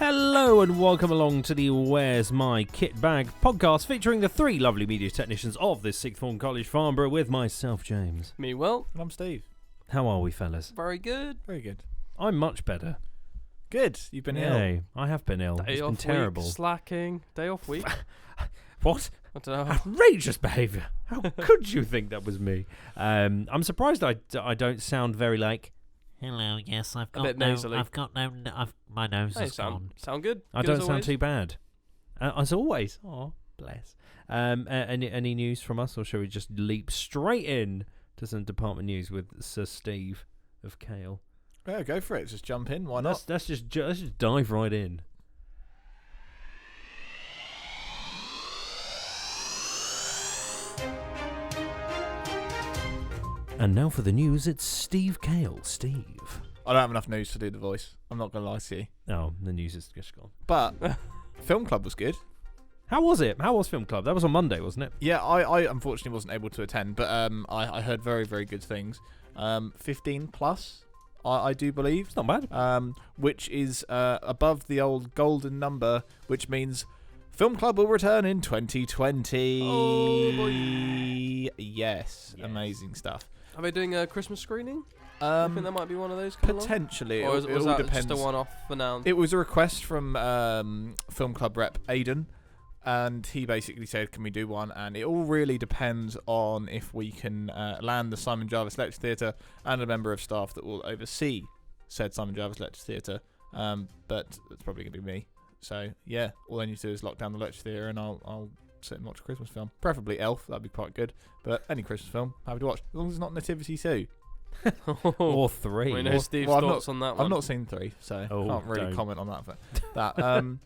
Hello and welcome along to the Where's My KitBag podcast featuring the three lovely media technicians of this sixth form college Farnborough with myself, James. Me, Will. And I'm Steve. How are we, fellas? Very good. Very good. I'm much better. Good. You've been ill. Yay, I have been ill. Day It's off been terrible. week, slacking. Day off week. What? I don't know. Outrageous behaviour. How could you think that was me? I'm surprised I don't sound very like, hello, yes, I've got bit nasally. my nose Hey, is gone. sound good. I Good don't as sound always. too bad. As always. Oh, bless. Any news from us, or shall we just leap straight in to some department news with Sir Steve of Kale? Yeah, go for it. Just jump in. Why not? Let's just dive right in. And now for the news, it's Steve Kale. Steve. I don't have enough news to do the voice. I'm not going to lie to you. Oh, the news is just gone. But Film Club was good. How was it? How was Film Club? That was on Monday, wasn't it? Yeah, I unfortunately wasn't able to attend, but I heard very, very good things. 15 plus, I do believe. It's not bad. Which is above the old golden number, which means Film Club will return in 2020. Oh, boy. Yes. Amazing stuff. Are they doing a Christmas screening? I think that might be one of those. Coming Potentially. along? Or it was all that depends. just a one-off for now? It was a request from Film Club rep Aidan, and he basically said, can we do one? And it all really depends on if we can land the Simon Jarvis Lecture Theatre and a member of staff that will oversee said Simon Jarvis Lecture Theatre. But it's probably going to be me. So, yeah, all I need to do is lock down the lecture theatre and I'll sit and watch a Christmas film. Preferably Elf, that'd be quite good. But any Christmas film, happy to watch. As long as it's not Nativity 2. Or 3. We know Steve's thoughts on that one. I've not seen 3, so Oh, can't really don't. comment on that.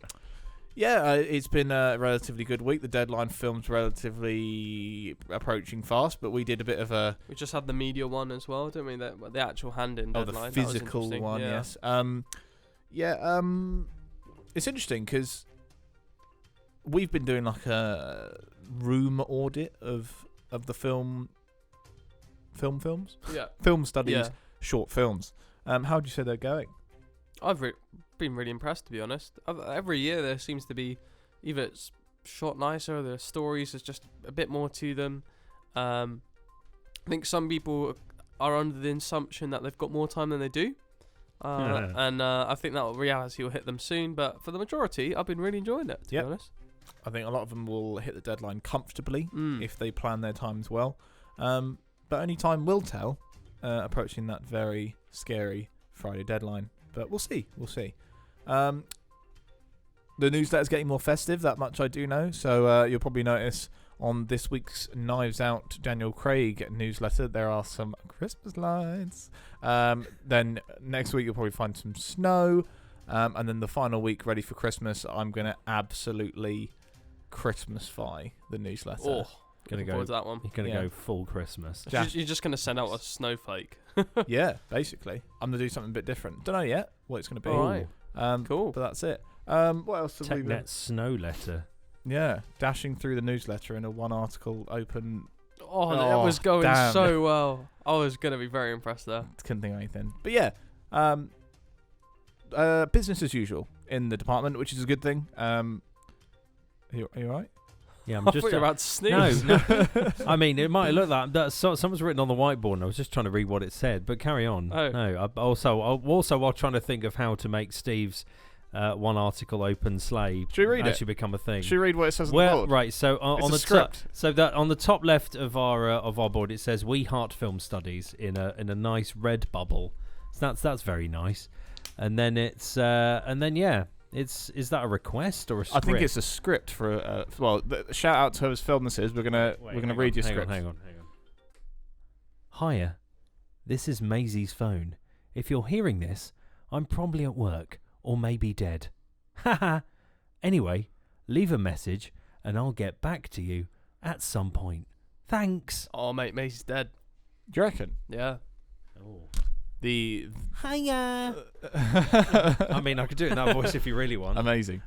Yeah, it's been a relatively good week. The deadline film's relatively approaching fast, but we did a bit of a... We just had the media one as well, didn't we? The actual hand-in Oh, deadline. the That was physical interesting. one, Yeah. yes. It's interesting because we've been doing like a room audit of the films, Yeah. film studies, Yeah. short films. How would you say they're going? I've been really impressed, to be honest. Every year there seems to be either it's shot nicer, the stories is just a bit more to them. I think some people are under the assumption that they've got more time than they do. And I think that reality will hit them soon. But for the majority, I've been really enjoying it, to be honest. I think a lot of them will hit the deadline comfortably Mm. if they plan their times well. But only time will tell, approaching that very scary Friday deadline. But we'll see. The newsletter's getting more festive, that much I do know. So you'll probably notice on this week's Knives Out Daniel Craig newsletter, there are some Christmas lights. Then next week you'll probably find some snow. And then the final week, ready for Christmas, I'm going to absolutely Christmasify the newsletter. Oh, Gonna looking go- forward to that one. You're going to Yeah. go full Christmas. You're just going to send out a snowflake. Yeah, basically. I'm going to do something a bit different. Don't know yet what it's going to be. All right. Cool. But that's it. What else have we been? TechNet snow letter. Yeah, dashing through the newsletter in a one article open. Oh, that was going damn. so well. I was going to be very impressed there. Couldn't think of anything. But yeah, business as usual in the department, which is a good thing. Are you all right? Yeah, I'm I just. thought you were about to sneeze. No. I mean, it might look like that. Someone's written on the whiteboard, and I was just trying to read what it said. But carry on. Oh. No. While trying to think of how to make Steve's one article open sleigh Should we read it? actually become a thing. Should we read what it says on the Well, board? right. So It's on a the script. on the top left of our board, it says "We Heart Film Studies" in a nice red bubble. So that's very nice. And then is that a request or a script? I think it's a script for. Shout out to whoever's film this is. We're gonna read your script. Hang on. Hiya, this is Maisie's phone. If you're hearing this, I'm probably at work or maybe dead. Haha. Anyway, leave a message and I'll get back to you at some point. Thanks. Oh, mate, Macy's dead. Do you reckon? Yeah. Oh. The Hiya. I mean, I could do it in that voice if you really want. amazing.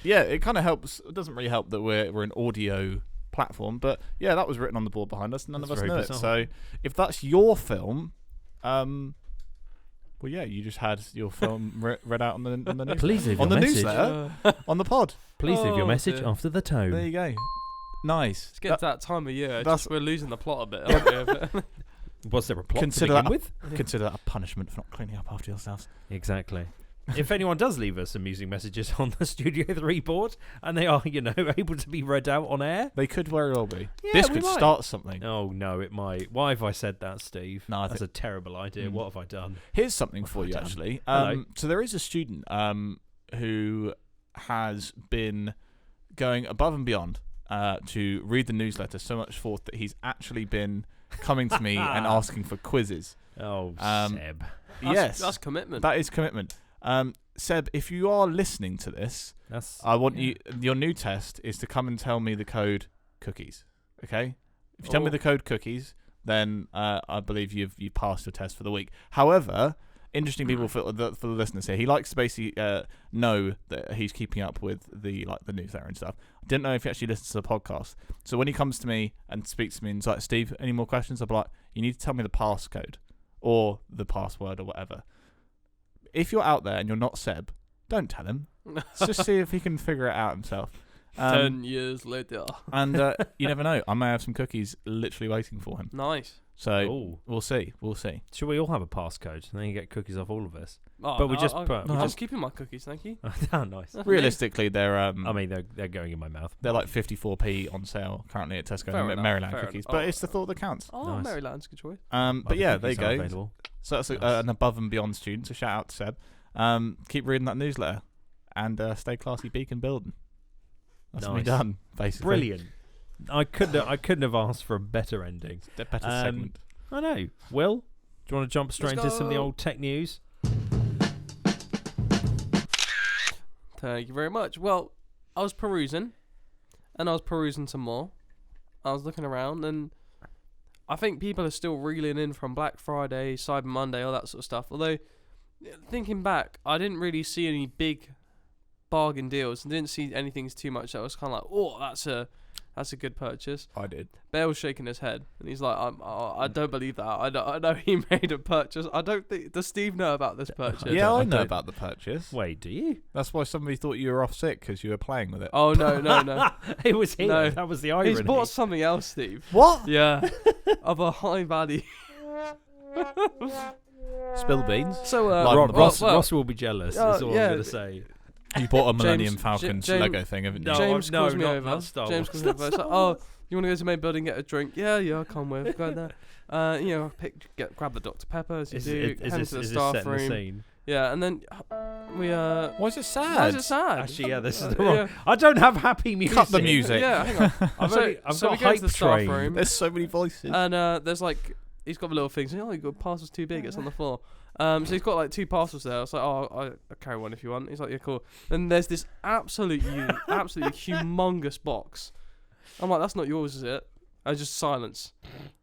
Yeah, it kind of helps. It doesn't really help that we're an audio platform, but yeah, that was written on the board behind us. None That's of us very know bizarre. it. So if that's your film, Well, yeah, you just had your film read out on the news. Please leave on your the message. newsletter, on the pod. Please leave your Oh, message dear. after the tone. There you go. Nice. Let's get to that time of year. that's- We're losing the plot a bit, aren't we? Was there a plot Consider to begin that with? Consider that a punishment for not cleaning up after yourselves. Exactly. If anyone does leave us amusing messages on the Studio 3 board and they are, able to be read out on air. They could very well be. Yeah, This we could might. start something. Oh, no, it might. Why have I said that, Steve? No, I That's a terrible idea. Mm. What have I done? Here's something What for have I you, done? actually. Hello. So there is a student who has been going above and beyond to read the newsletter so much forth that he's actually been coming to me and asking for quizzes. Oh, Um, Seb. That's commitment. That is commitment. Seb, if you are listening to this, That's. I want you. Your new test is to come and tell me the code cookies. Okay. If you tell me Oh. the code cookies, then I believe you've passed your test for the week. However, interesting people for the listeners here. He likes to basically know that he's keeping up with the newsletter and stuff. I didn't know if he actually listens to the podcast. So when he comes to me and speaks to me and he's like, Steve, any more questions? I'll be like, you need to tell me the passcode or the password or whatever. If you're out there and you're not Seb, don't tell him. Let's just see if he can figure it out himself. 10 years later. And you never know. I may have some cookies literally waiting for him. Nice. So Oh. we'll see. We'll see. Should we all have a passcode? And then you get cookies off all of us. Oh, But we no, just I'm put- we just just- keeping my cookies, thank you. Oh, nice. Realistically, they're I mean, they're going in my mouth. they're like 54p on sale currently at Tesco Fair and enough, Maryland fair cookies. enough. But Oh. it's the thought that counts. Oh, Nice. Maryland's a good choice. But Other yeah, there you cookies are go. available. So that's Nice. an above and beyond student. So shout out to Seb. Keep reading that newsletter and stay classy, beacon building. That's me Nice. done. Basically, Brilliant. I couldn't have asked for a better ending. The better Um, segment. I know. Will, do you want to jump straight Let's into some of the go. old tech news? Thank you very much. Well, I was perusing, and I was perusing some more. I was looking around, and I think people are still reeling in from Black Friday, Cyber Monday, all that sort of stuff. Although, thinking back, I didn't really see any big bargain deals. I didn't see anything too much that was kind of like, oh, that's a good purchase. I did. Bear was shaking his head, and he's like, I don't believe that. I know he made a purchase. I don't think. Does Steve know about this purchase? Yeah, I know don't- about the purchase. Wait, do you? That's why somebody thought you were off sick because you were playing with it. Oh no. It was him. No. That was the irony. He's bought something else, Steve. What? Yeah, of a high value. Spill the beans. So, Like Ro- the Ross, well, Ross will be jealous. That's all yeah, I'm going to say. You bought a Millennium James- Falcons James- Lego thing, haven't you? No, James no, calls me not- over. not Star James Wars. calls me over. It's like, oh, you want to go to the main building, get a drink? Yeah, I'll come with. Go there. Grab the Dr Pepper as you Is, do. is, Head is, into this, the is this staff setting the room. scene? Yeah, and then we Why is it sad? Why is it sad? Actually, yeah, this is Uh, the wrong. yeah. I don't have happy music. Cut the music. Yeah, hang on. I've, So- only, I've so got we go to hype the staff train. room. There's so many voices. And there's like, he's got the little things. Oh, your parcel's too big. It's on the floor. So he's got like 2 parcels there. I was like, oh, I'll carry one if you want. He's like, yeah, cool. Then there's this absolutely humongous box. I'm like, that's not yours, is it? I just silence.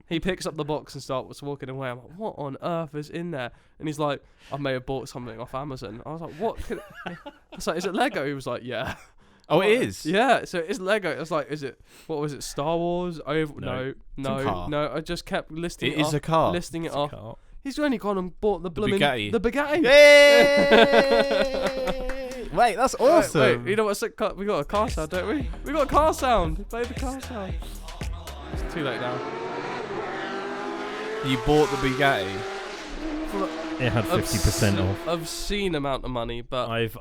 He picks up the box and starts walking away. I'm like, what on earth is in there? And he's like, I may have bought something off Amazon. I was like, what? I was like, is it Lego? He was like, yeah. Oh, it is? Yeah, so it's Lego. I was like, what was it, Star Wars? No. a car. No. I just kept listing It it is off. a car. Listing it It's a off. car. He's only gone and bought the blooming Bugatti. The Bugatti. Yay! Wait, that's awesome. Wait, you know what's we got a car sound, don't we? We got a car sound. Play the car sound. It's too late now. You bought the Bugatti. It had 50% off. Obscene amount of money, but I've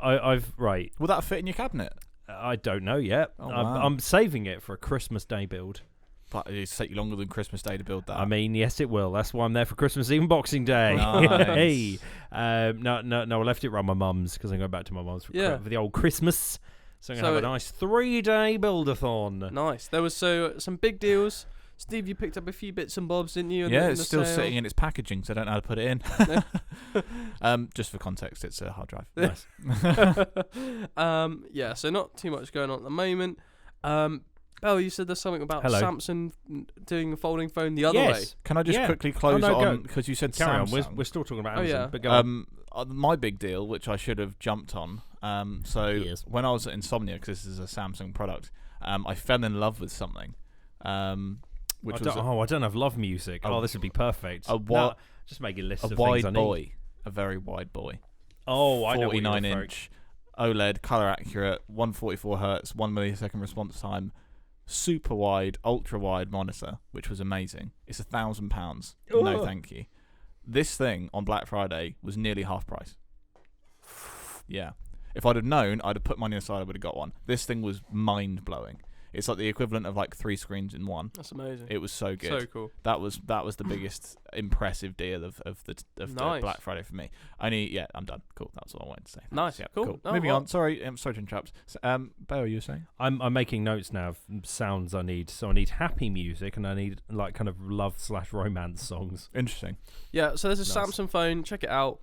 right. Will that fit in your cabinet? I don't know yet. Oh, wow. I'm saving it for a Christmas Day build. But it'll take you longer than Christmas Day to build that. I mean, yes, it will. That's why I'm there for Christmas Eve and Boxing Day. Nice. Hey, no, I left it around my mum's because I'm going back to my mum's for, Yeah. for the old Christmas. So I'm going to So have a nice 3-day build-a-thon. nice. There was some big deals. Steve, you picked up a few bits and bobs, didn't you? in yeah, the it's still sale? sitting in its packaging, so I don't know how to put it in. Just for context, it's a hard drive. Nice. Yeah, so not too much going on at the moment. Belle, you said there's something about Hello. Samsung doing a folding phone the other way. Yes. Can I just Yeah. quickly close no, it go. on because you said Carry Samsung. on. We're still talking about Oh, Amazon. yeah. But go on. My big deal, which I should have jumped on. So Yes. when I was at Insomnia, because this is a Samsung product, I fell in love with something. Which I was don't have love music. a- This would be perfect. a No, wi- just make a list a of wide things I need. boy. a very wide boy. Oh, I know. 49 inch OLED, color accurate, 144 hertz, 1 millisecond response time, super wide, ultra wide monitor, which was amazing. It's £1,000. No, thank you. This thing on Black Friday was nearly half price. Yeah. If I'd have known, I'd have put money aside, I would have got one. This thing was mind blowing. It's like the equivalent of like 3 screens in one. That's amazing. It was so good. So cool. That was the biggest impressive deal of the Black Friday for me. I'm done. Cool. That's all I wanted to say. Nice. Yeah, cool. Oh, Moving on. Sorry to interrupt. Bao, you were saying? I'm making notes now of sounds I need. So I need happy music and I need like kind of love/romance songs. Interesting. Yeah, so there's a Nice. Samsung phone. Check it out.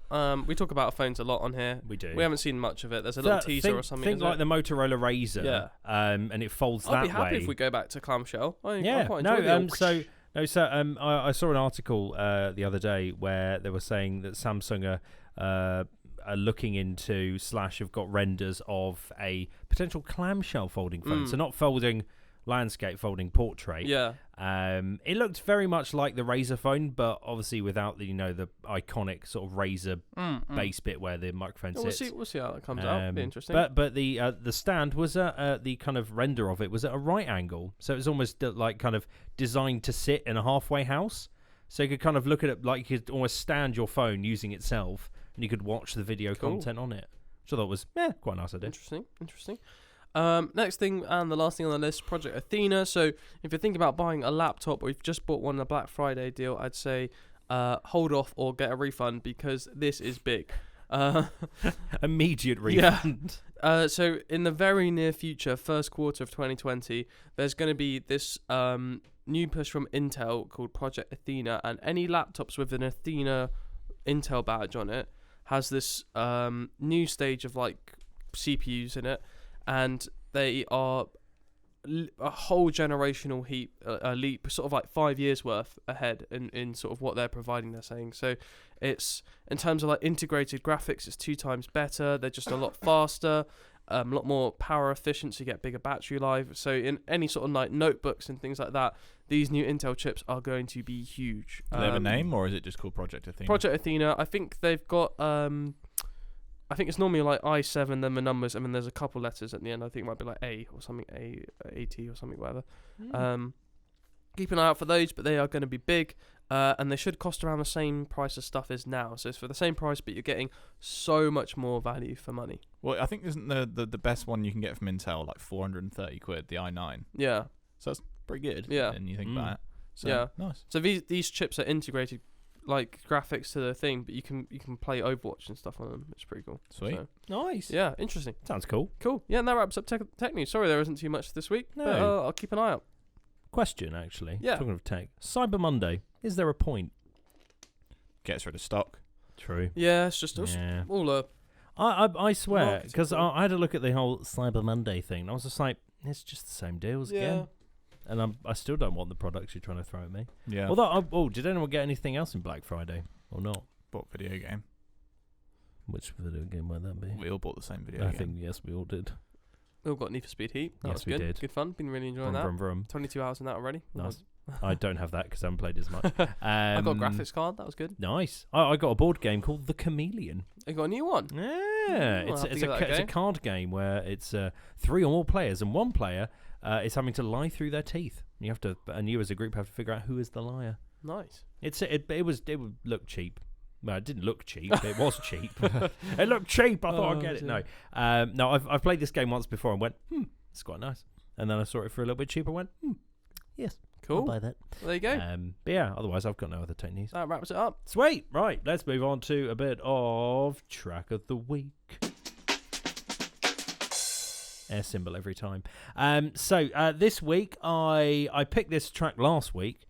We talk about phones a lot on here. We do. We haven't seen much of it. There's a little teaser or something. Think like the Motorola Razr. Yeah. And it folds I'd that be happy way. if we go back to clamshell. I Yeah. quite enjoy the I saw an article the other day where they were saying that Samsung are looking into / have got renders of a potential clamshell folding phone. So not folding landscape, folding portrait. Yeah. It looked very much like the Razr phone, but obviously without the the iconic sort of Razr base bit where the microphone sits. We'll see how it comes out. It'll be interesting. But the stand was the kind of render of it was at a right angle, so it was almost like kind of designed to sit in a halfway house. So you could kind of look at it like you could almost stand your phone using itself, and you could watch the video content on it. Which I thought was quite a nice idea. Interesting. Next thing and the last thing on the list, Project Athena. So if you're thinking about buying a laptop or you've just bought one in a Black Friday deal, I'd say hold off or get a refund because this is big. Immediate refund. Yeah. So in the very near future, first quarter of 2020, there's going to be this new push from Intel called Project Athena, and any laptops with an Athena Intel badge on it has this new stage of like CPUs in it, and they are a whole generational leap, sort of like 5 years worth ahead in sort of what they're providing. They're saying so. It's in terms of like integrated graphics, it's 2 times better. They're just a lot faster, a lot more power efficient. So you get bigger battery life. So in any sort of like notebooks and things like that, these new Intel chips are going to be huge. Do they have a name, or is it just called Project Athena? Project Athena. I think they've got. I think it's normally like i7, then the numbers, and then there's a couple letters at the end. I think it might be like A or something, AT or something, whatever. Keep an eye out for those, but they are going to be big, and they should cost around the same price as stuff is now. So it's for the same price, but you're getting so much more value for money. Well, I think isn't the best one you can get from Intel like 430 quid, the i9. Yeah. So that's pretty good. Yeah. And you think about it. So, Yeah. Nice. So these chips are integrated like graphics to the thing, but you can play Overwatch and stuff on them. It's pretty cool. Sweet. So, Nice. yeah, interesting. Sounds cool. Cool. Yeah, and that wraps up tech news. Sorry there isn't too much this week, No. but I'll keep an eye out. Question, actually. Yeah. Talking of tech. Cyber Monday. Is there a point? Gets rid of stock. True. Yeah, it's just Yeah. all I swear, Marketing because thing. I had a look at the whole Cyber Monday thing. And I was just like, it's just the same deals again. And I still don't want the products you're trying to throw at me. Yeah. Although, did anyone get anything else in Black Friday or not? Bought video game. Which video game might that be? We all bought the same video I game. think yes, we all did. We all got Need for Speed Heat. That Yes, was we good. did. Good fun. Been really enjoying Vroom, that. vroom, vroom. 22 hours in that already. Nice. I don't have that because I haven't played as much. I got a graphics card. That was good. Nice. I got a board game called The Chameleon. I got a new one. Yeah, I'll have to it's give that a a go. card game where it's 3 or more players, and one player is having to lie through their teeth. And you as a group have to figure out who is the liar. Nice. It would look cheap. Well, it didn't look cheap. It was cheap. It looked cheap. I thought I'd get it. dear. No, I've played this game once before and went, it's quite nice. And then I saw it for a little bit cheaper and went, yes, I'll Cool. buy that. Well, there you go. But yeah, otherwise I've got no other tech news. That wraps it up. Sweet. Right, let's move on to a bit of Track of the Week. Air symbol every time. So this week I picked this track last week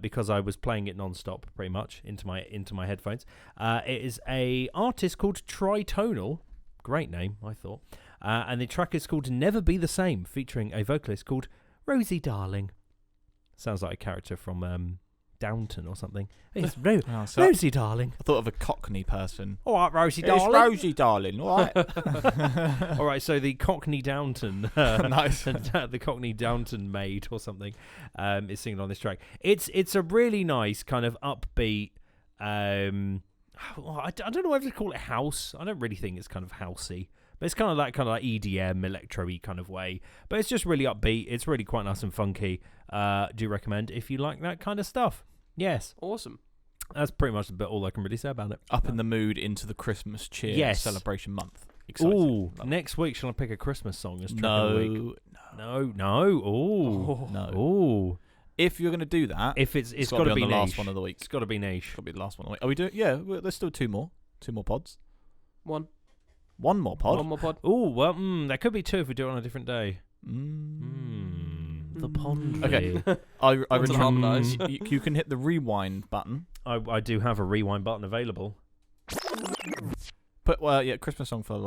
because I was playing it non-stop pretty much into my headphones. It is a artist called Tritonal. Great name, I thought. And the track is called Never Be the Same, featuring a vocalist called Rosie Darling. Sounds like a character from Downton or something. Hey, it's Rosie Darling. I thought of a Cockney person. All right, Rosie It's Darling. Rosie Darling, all right? All right, so the Cockney Downton, Nice. the Cockney Downton maid or something, is singing on this track. It's a really nice kind of upbeat, well, I don't know whether to call it house. I don't really think it's kind of housey. But it's kind of like EDM, electro-y kind of way. But it's just really upbeat. It's really quite nice and funky. Do recommend if you like that kind of stuff. Yes. Awesome. That's pretty much all I can really say about it. Up in the mood into the Christmas cheer Yes. celebration month. Exciting. Ooh, Love it. next week shall I pick a Christmas song as track No. of the week? No. Ooh. No. Ooh. If you're going to do that, If it's it's got to be be on the niche. last one of the week. It's got to be niche. Got to be the last one of the week. Are we doing? Yeah, there's still two more pods. One One more pod. more pod. Ooh, well, that could be two if we do it on a different day. The pond. Okay. I Want to retract. harmonise? You can hit the rewind button. I do have a rewind button available. Christmas song for the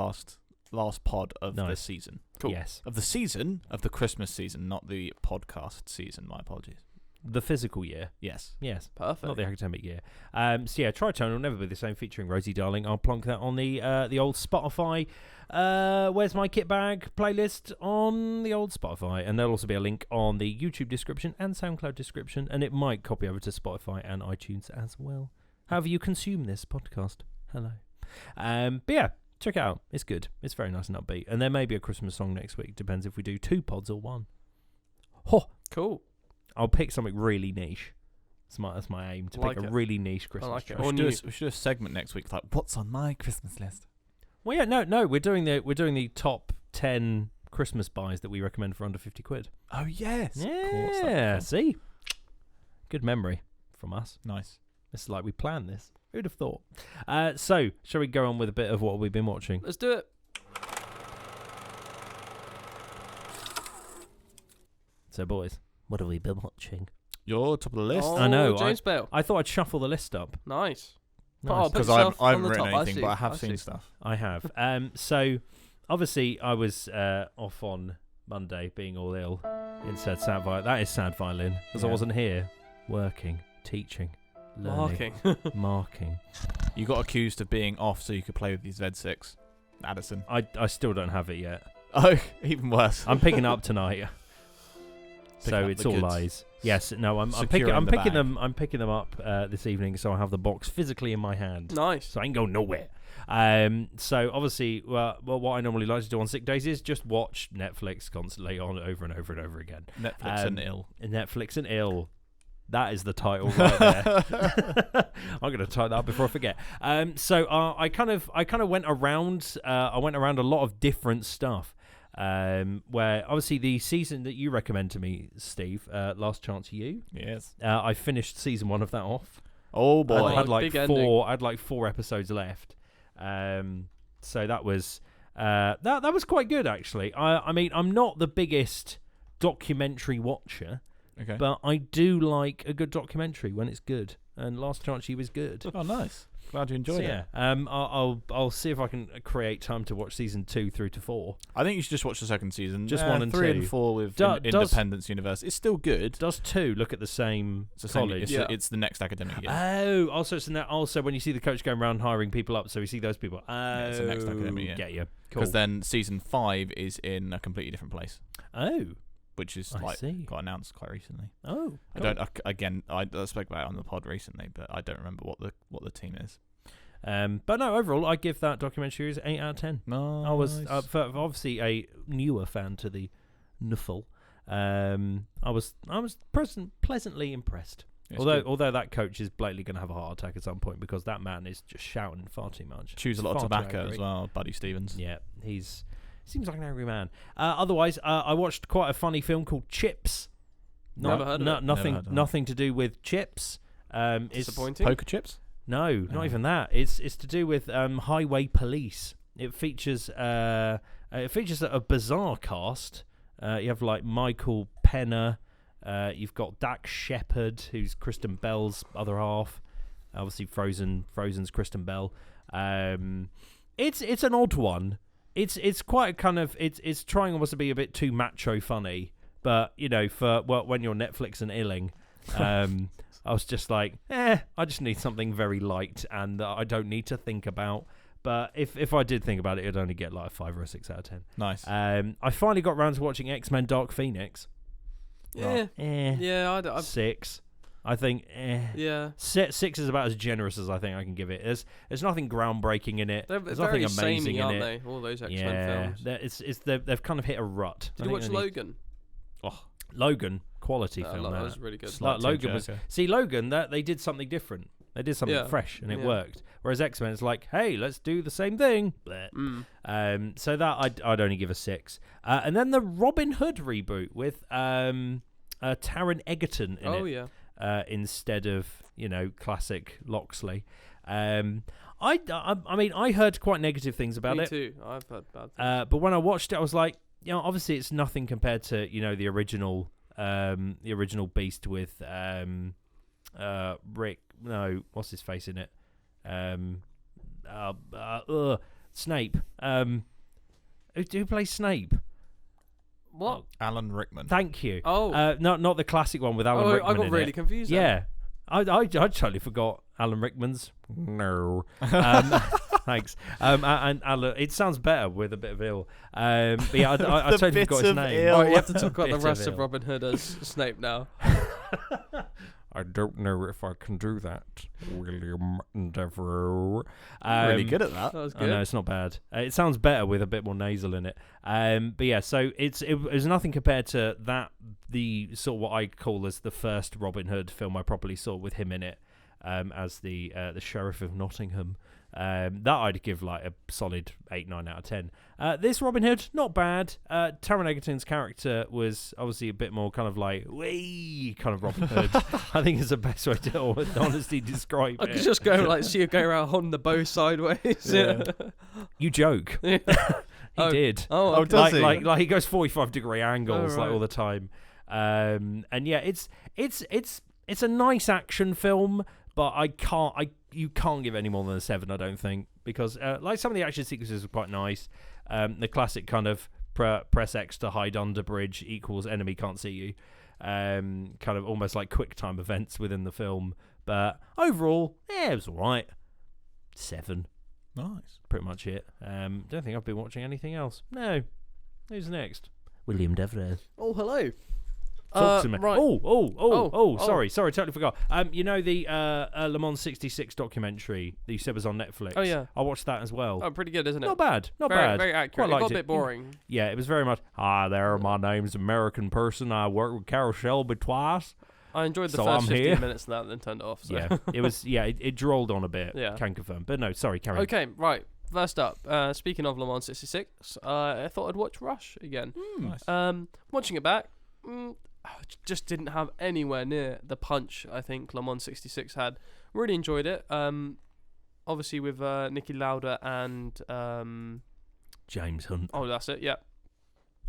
last pod of the Nice. season. Cool. Yes. Of the Christmas season, not the podcast season. My apologies. The physical year. Yes. Yes. Perfect. Not the academic year. So yeah, Tritone will never be the same featuring Rosie Darling. I'll plonk that on the old Spotify. Where's my KitBag playlist on the old Spotify, and there'll also be a link on the YouTube description and SoundCloud description, and it might copy over to Spotify and iTunes as well. However you consume this podcast. Hello. But yeah, check it out. It's good. It's very nice and upbeat. And there may be a Christmas song next week. Depends if we do 2 pods or 1. Cool. I'll pick something really niche. That's my aim, to Like pick a it. really niche Christmas like it. track. Or We new. should do a segment next week like what's on my Christmas list. Well, yeah, no, we're doing the top 10 Christmas buys that we recommend for under 50 quid. Oh yes. Of course, that'd be Yeah, fun. see? Good memory from us. Nice. It's like we planned this. Who'd have thought? So, shall we go on with a bit of what we've been watching? Let's do it. So, boys, what have we been watching? You're top of the list. Oh, I know, James Bale. I thought I'd shuffle the list up. Nice. Nice. Put Because yourself I on haven't the written top. I anything, see. but I have I seen see. stuff. I have. So, obviously, I was off on Monday being all ill. Insert sad violin. That is sad violin, because I Yeah. wasn't here working, teaching, learning, Marking. marking. You got accused of being off so you could play with your Z6, Addison. I still don't have it yet. Oh, even worse. I'm picking it up tonight. Picking So up it's the all goods. lies. Yes, no, I'm Securing the picking bag. them. I'm picking them up this evening, so I have the box physically in my hand. Nice. So I can go nowhere. So obviously, well, what I normally like to do on sick days is just watch Netflix constantly on over and over and over again. Netflix and ill. Netflix and ill. That is the title right there. I'm going to type that up before I forget. So I kind of went around. I went around a lot of different stuff. Where obviously the season that you recommend to me, Steve, Last Chance You. Yes. I finished season 1 of that off. Oh boy. I had like big 4. I had like 4 episodes left. So that was that was quite good actually. I mean, I'm not the biggest documentary watcher, Okay. but I do like a good documentary when it's good. And Last Chance You is good. Oh, nice. Glad you enjoyed So, it. yeah, I'll see if I can create time to watch season 2 through to 4. I think you should just watch the second season. Just 1 and 3 2. and 4 with Does- Independence University. It's still good. Does 2 look at the same It's the same. college? It's the next academic year. Oh, also it's in that. Also, when you see the coach going around hiring people up, so we see those people. Oh, it's the next academic year. Get you. Cool. Because then season 5 is in a completely different place, Oh, which is I see. got announced quite recently. Oh, I don't. I spoke about it on the pod recently, but I don't remember what the team is. But no, overall, I give that documentary an 8 out of 10. No, I was for obviously a newer fan to the Nuffle. I was pleasantly impressed. Although that coach is blatantly going to have a heart attack at some point because that man is just shouting far too much. chews a lot of Far too tobacco angry. as well, Buddy Stevens. Yeah, seems like an angry man. Otherwise, I watched quite a funny film called Chips. Never heard of it. Nothing, Never heard of it. nothing to do with chips. It's Disappointing. Poker chips. no, not even that. It's to do with highway police. It features a bizarre cast. You have like Michael Penner. You've got Dax Shepard, who's Kristen Bell's other half. Obviously, Frozen's Kristen Bell. It's an odd one. It's quite kind of it's trying almost to be a bit too macho funny, but for when you're Netflix and illing, I was just like, I just need something very light and that I don't need to think about. But if I did think about it, it'd only get like a 5 or a 6 out of 10. Nice. I finally got around to watching X-Men Dark Phoenix. Yeah. Eh, Yeah. I 6. I think, Yeah. 6 is about as generous as I think I can give it. There's nothing groundbreaking in it. They're There's very nothing amazing samey, in aren't it. they? All those X-Men Yeah, films. they've kind of hit a rut. Did you watch Logan? Logan, quality film. That That was really good. Logan was. See, Logan, that they did something different. They did something fresh, and it worked. Whereas X-Men is like, hey, let's do the same thing. So that I'd only give a 6. And then the Robin Hood reboot with Taron Egerton in it. Oh yeah. Instead of classic Loxley. I mean I heard quite negative things about Me it. too. I've heard bad things. But when I watched it, I was like, obviously it's nothing compared to the original Beast with Rick. No, what's his face in it? Snape. Who plays Snape? What? Alan Rickman. Thank you. Oh. Not the classic one with Alan Rickman. I got in really it. confused. Yeah. I totally forgot Alan Rickman's. No. Thanks. And Alan, it sounds better with a bit of ill. But yeah, I totally forgot his name. Oh, you have to talk about the Bit rest of of Robin Hood as Snape now. I don't know if I can do that, William Devereaux. Really good at that. That was good. I know, it's not bad. It sounds better with a bit more nasal in it. But yeah, so it was nothing compared to that, the sort of what I call as the first Robin Hood film I properly saw with him in it, as the Sheriff of Nottingham. That I'd give like a solid 8-9 out of 10. This Robin Hood, not bad. Taron Egerton's character was obviously a bit more kind of like wee kind of Robin Hood. I think is the best way to honestly describe I it. could just go see her go around holding the bow sideways. Yeah. You joke. Yeah. He did. Oh, Oh, okay. does he? Like he goes 45-degree angles Oh, like all the time. And yeah, it's a nice action film, but you can't give any more than a 7, I don't think, because like some of the action sequences are quite nice. The classic kind of press X to hide under bridge equals enemy can't see you, kind of almost like quick time events within the film. But overall, yeah, it was all right. 7, Nice. pretty much it. Don't think I've been watching anything else. No. Who's next? William Devereaux. Oh, hello. Talk to me. Right. Sorry, totally forgot. The Le Mans 66 documentary that you said was on Netflix. Oh, yeah. I watched that as well. Oh, pretty good, isn't it? Not bad. Not very, bad. Very accurate. Quite It got liked a bit boring. Yeah, it was very much, hi there, my name's American person. I worked with Carol Shelby twice. I enjoyed the So first I'm 15 here. minutes of that and then turned it off. So. Yeah, it was, it drolled on a bit. Yeah. Can confirm. But no, sorry, carry on. Okay, right. First up, speaking of Le Mans 66, I thought I'd watch Rush again. Nice. Watching it back, just didn't have anywhere near the punch I think Le Mans 66 had. Really enjoyed it. Obviously with Niki Lauda and James Hunt. oh, that's it. Yeah,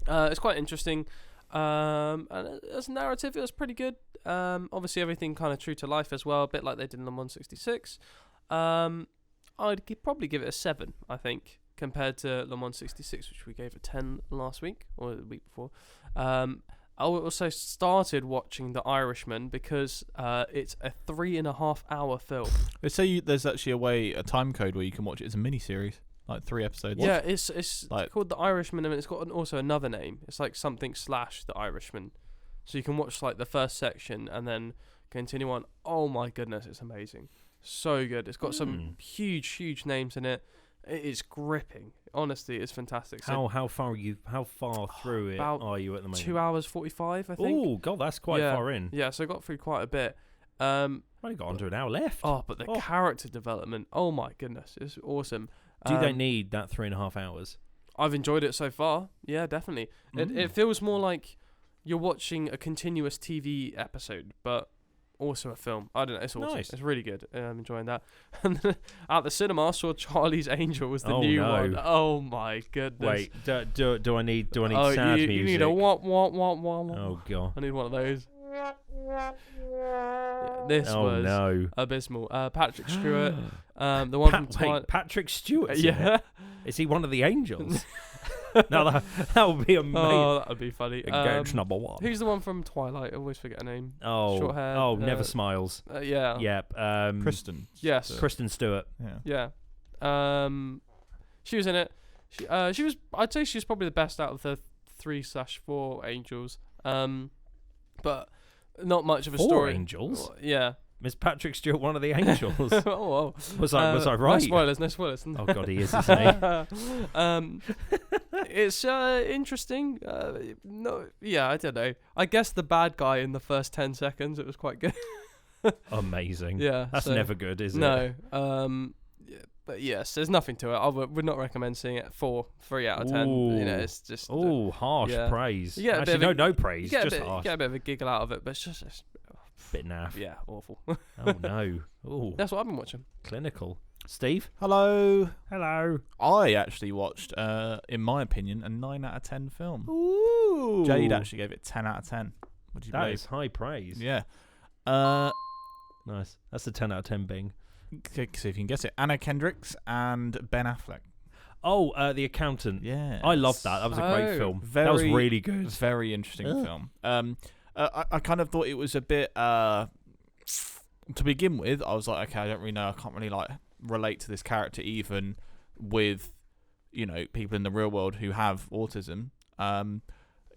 it's quite interesting. And as a narrative, it was pretty good. Obviously everything kind of true to life as well, a bit like they did in Le Mans 66. I'd probably give it a 7, I think, compared to Le Mans 66, which we gave a 10 last week or the week before. I also started watching The Irishman because it's a 3.5-hour film. They say there's actually a time code where you can watch it as a mini-series, like 3 episodes. Yeah, it's Like- called The Irishman, and it's got also another name. It's like something / The Irishman. So you can watch like the first section and then continue on. Oh my goodness, it's amazing. So good. It's got some huge names in it. It is gripping. Honestly, it's fantastic. So How far through it about are you at the moment? 2 hours 45, I think. Oh God, that's quite Yeah. far in. Yeah, so I got through quite a bit. Only got under an hour left. Oh, but the character development, oh my goodness, it's awesome. Do they need that 3.5 hours? I've enjoyed it so far. Yeah, definitely. It feels more like you're watching a continuous TV episode, but also a film. I don't know. It's awesome. Nice. It's really good. I'm enjoying that. And then at the cinema, I saw Charlie's Angel was the Oh, new no. one. Oh my goodness. Wait, do I need Oh, sad you music? need a wah. Oh God. I need one of those. Yeah, this Oh was no. abysmal. Patrick Stewart, the one from Wait, Twilight. Patrick Stewart. Yeah. Is he one of the angels? No, that would be amazing. Oh, that would be funny. Engage number 1. Who's the one from Twilight? I always forget her name. Oh, short hair, Never Smiles. Yeah. Yep. Kristen. Yes. Kristen Stewart. Yeah. Yeah. She was in it. She was. I'd say she was probably the best out of the 3/4 angels. But not much of a 4 story. angels? Yeah. Is Patrick Stewart one of the angels? Oh, well. Was I No right? spoilers, no spoilers. Oh God, he is, isn't he? It's interesting. No, yeah, I don't know. I guess the bad guy in the first 10 seconds, it was quite good. Amazing. Yeah, That's so- never good, is it? No. Yeah, but yes, there's nothing to it. I would not recommend seeing it. 3 out of 10. You know, Ooh. it's just. Oh, harsh yeah. praise. You get a Actually, bit of no a- praise, just you harsh. get a bit of a giggle out of it, but it's just Bit naff. yeah, awful. Oh no. Oh, That's what I've been watching. clinical. Steve? Hello. Hello. I actually watched, in my opinion, a 9 out of 10 film. Ooh. Jade actually gave it 10 out of 10. Would you That believe? is high praise. Yeah. Nice. That's a 10 out of 10 Bing. See if you can guess it. Anna Kendricks and Ben Affleck. Oh, The Accountant. Yeah. I loved that. That was a great Oh, film. That was really good. Very interesting Ugh. film. I kind of thought it was a bit. To begin with, I was like, okay, I don't really know. I can't really like relate to this character even with, people in the real world who have autism.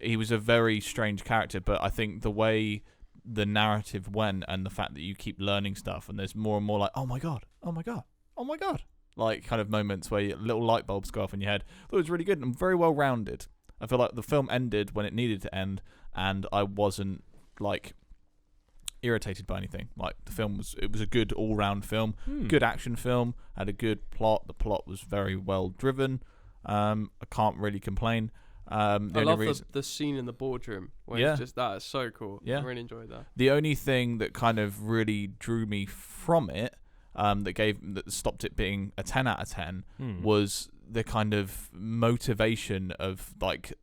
He was a very strange character, but I think the way the narrative went and the fact that you keep learning stuff and there's more and more like, oh my god, oh my god, oh my god, like kind of moments where little light bulbs go off in your head. I thought it was really good and very well rounded. I feel like the film ended when it needed to end, and I wasn't like irritated by anything. Like the film was a good all round film, good action film, had a good plot. The plot was very well driven. I can't really complain. I love the scene in the boardroom where Yeah. it's just that is so cool. Yeah. I really enjoyed that. The only thing that kind of really drew me from it, that stopped it being a 10 out of 10, was the kind of motivation of like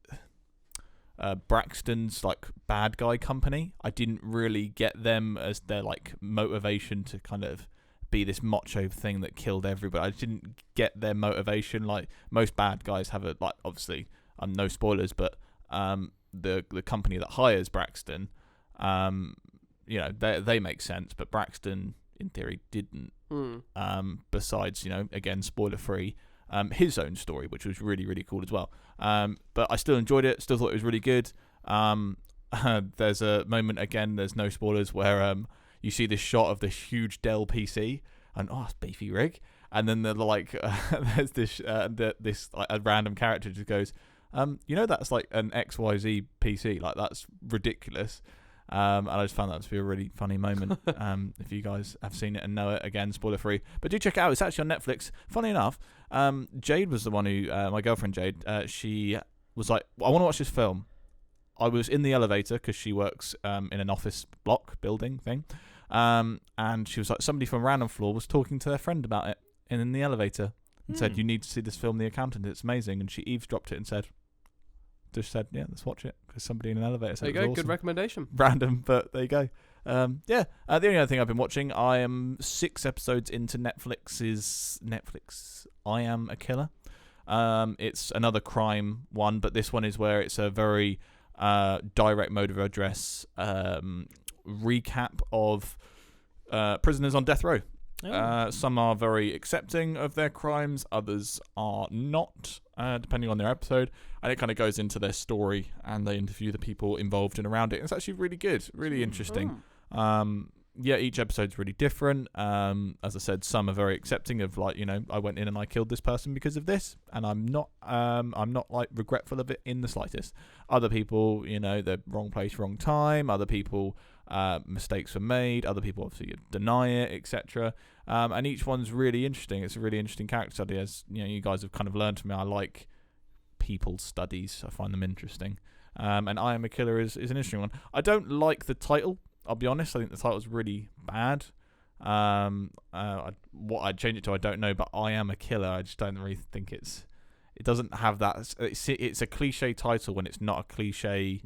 Braxton's like bad guy company. I didn't really get them as their like motivation to kind of be this macho thing that killed everybody. I didn't get their motivation. Like most bad guys have a like obviously no spoilers, but the company that hires Braxton, they make sense, but Braxton in theory didn't. Besides, again, spoiler free, his own story, which was really, really cool as well. But I still enjoyed it, still thought it was really good. There's a moment, again, there's no spoilers, where you see this shot of this huge Dell PC, and it's beefy rig, and then they're like, there's this like a random character just goes, that's like an XYZ PC, like that's ridiculous. And I just found that to be a really funny moment. If you guys have seen it and know it, again, spoiler free. But do check it out. It's actually on Netflix. Funny enough, Jade was the one who, my girlfriend Jade, she was like, I want to watch this film. I was in the elevator because she works in an office block building thing. And she was like, somebody from a random floor was talking to their friend about it in the elevator and said, you need to see this film, The Accountant. It's amazing. And she eavesdropped it and said, yeah, let's watch it because somebody in an elevator said There you it was go. awesome. Good recommendation. Random, but there you go. The only other thing I've been watching, I am 6 episodes into Netflix I Am a Killer. It's another crime one, but this one is where it's a very direct mode of address recap of prisoners on death row. Some are very accepting of their crimes, others are not, depending on their episode, and it kind of goes into their story and they interview the people involved and around it. It's actually really good, really interesting. Each episode's really different. As I said, some are very accepting of like, I went in and I killed this person because of this, and I'm not like regretful of it in the slightest. Other people, they're wrong place, wrong time. Other people, mistakes were made. Other people obviously deny it, etc. And each one's really interesting. It's a really interesting character study, as you guys have kind of learned from me. I like people studies. I find them interesting. And I Am a Killer is an interesting one. I don't like the title. I'll be honest. I think the title's really bad. What I'd change it to, I don't know. But I Am a Killer. I just don't really think it doesn't have that. It's a cliche title when it's not a cliche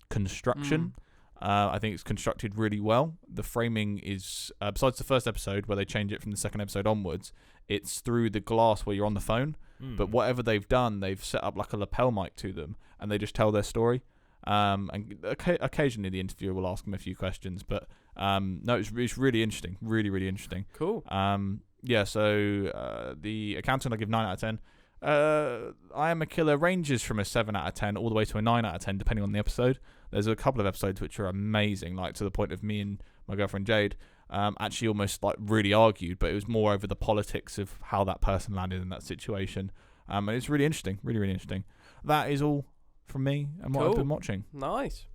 construction. I think it's constructed really well. The framing is, besides the first episode where they change it from the second episode onwards, it's through the glass where you're on the phone. But whatever they've done, they've set up like a lapel mic to them, and they just tell their story. And occasionally the interviewer will ask them a few questions, but no, it's really interesting, really, really interesting. Cool. So The Accountant I give 9 out of 10. I Am a Killer ranges from a 7 out of 10 all the way to a 9 out of 10, depending on the episode. There's a couple of episodes which are amazing, like to the point of me and my girlfriend Jade actually almost like really argued, but it was more over the politics of how that person landed in that situation. And it's really interesting, really, really interesting. That is all from me and what I've been watching. Nice.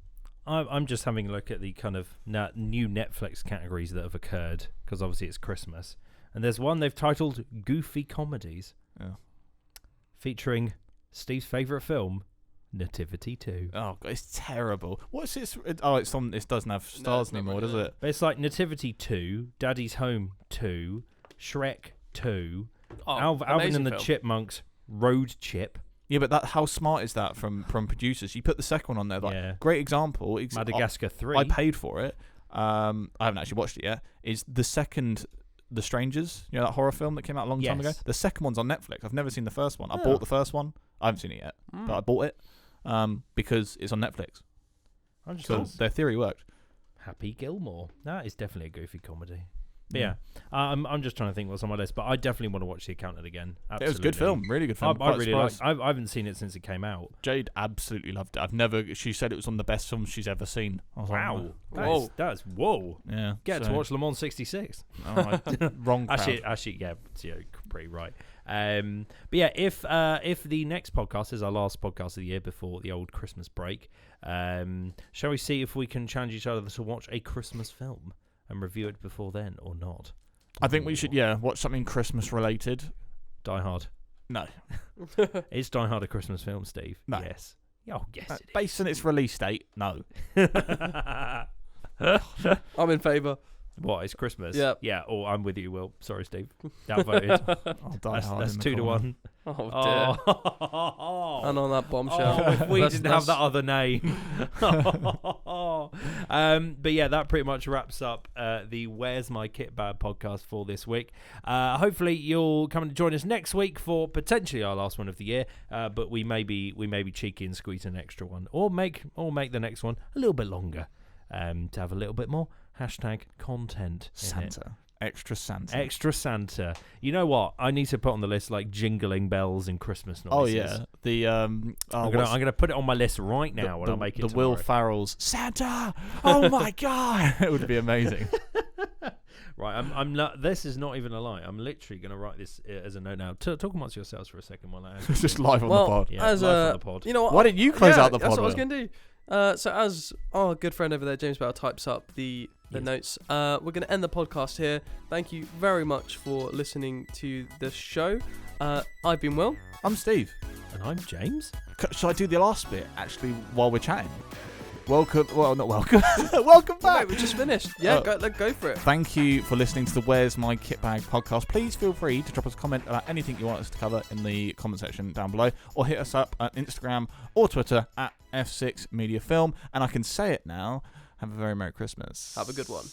I'm just having a look at the kind of new Netflix categories that have occurred, because obviously it's Christmas. And there's one they've titled Goofy Comedies, featuring Steve's favourite film, Nativity 2. Oh, God, it's terrible. What's this? Oh, it doesn't have stars anymore, does it? But it's like Nativity 2, Daddy's Home 2, Shrek 2, Alvin and the film. Chipmunks, Road Chip. Yeah, but how smart is that from producers? You put the second one on there, like great example. Madagascar 3. I paid for it. I haven't actually watched it yet. Is the second The Strangers? You know that horror film that came out a long time ago. The second one's on Netflix. I've never seen the first one. I bought the first one. I haven't seen it yet, but I bought it because it's on Netflix. So their theory worked. Happy Gilmore. That is definitely a goofy comedy. But yeah, I'm just trying to think what's on my list, but I definitely want to watch The Accountant again. Absolutely. It was a good film, really good film. I really liked. I haven't seen it since it came out. Jade absolutely loved it. She said it was one of the best films she's ever seen. I was wow, like, that's whoa. Yeah, to watch Le Mans 66. Oh, wrong crowd. Actually, yeah, pretty right. But yeah, if the next podcast is our last podcast of the year before the old Christmas break, shall we see if we can challenge each other to watch a Christmas film and review it before then or not? I think we should, watch something Christmas related. Die Hard. No. Is Die Hard a Christmas film, Steve? No. Yes. Oh, yes, it is. Based on its release date, no. I'm in favour. What, it's Christmas? Yeah. Yeah, or I'm with you, Will. Sorry, Steve. Outvoted. That's 2-1. Oh, dear. Oh. And on that bombshell. Oh, if we didn't have that other name. But yeah, that pretty much wraps up the Where's My KitBag podcast for this week. Hopefully you'll come and join us next week for potentially our last one of the year. But we may be cheeky and squeeze an extra one, or make the next one a little bit longer, to have a little bit more #content. Santa. Extra Santa. Extra Santa. You know what? I need to put on the list like jingling bells and Christmas noises. Oh yeah. The I'm gonna put it on my list right now when I make it. The tomorrow. Will Ferrell's Santa. Oh my God! It would be amazing. Right, I'm not. This is not even a lie. I'm literally gonna write this as a note now. Talk amongst yourselves for a second while I. It's just live on the pod. Yeah, live on the pod. You know what? Why didn't you close out the pod? That's what I was gonna do. So as our good friend over there, James Bell, types up the notes, we're going to end the podcast here. Thank you very much for listening to the show. I've been Will. I'm Steve. And I'm James. Shall I do the last bit, actually, while we're chatting? Welcome. Well, not welcome. Welcome back. Wait, we just finished. Yeah, go for it. Thank you for listening to the Where's My KitBag podcast. Please feel free to drop us a comment about anything you want us to cover in the comment section down below, or hit us up at Instagram or Twitter at F6 Media Film. And I can say it now. Have a very Merry Christmas. Have a good one.